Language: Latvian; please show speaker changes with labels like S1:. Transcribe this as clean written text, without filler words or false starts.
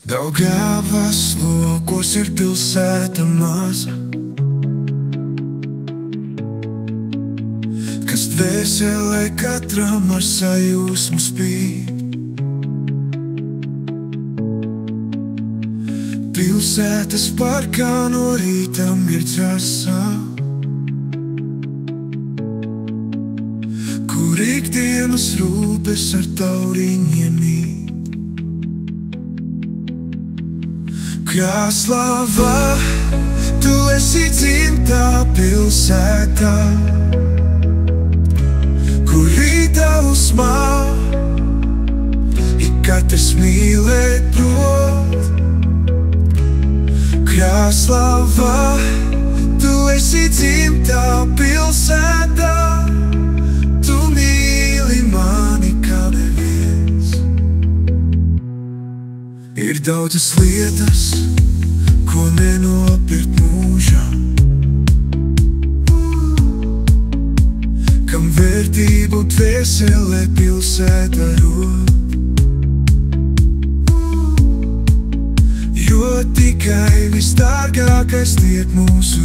S1: Daugavas lokos ir pilsēta maza, kas dvēselē katram ar sajūsmu spīd. Pilsētas parkā no rīta mirdz rasa, kur ikdienas rūpes ar tauriņiem mīt. Kā slava, tu esi dzimtā pilsētā, kur rīta usmā ik katrs mīlēt prot. Kā slava, tu esi dzimtā pilsētā, tu mīli mani kā neviens. Ir daudzas lietas, ko nenopirkt mūžam, kam vērtību dvēselē pilsēta rod. Jo tikai visdārgākais liek mūsu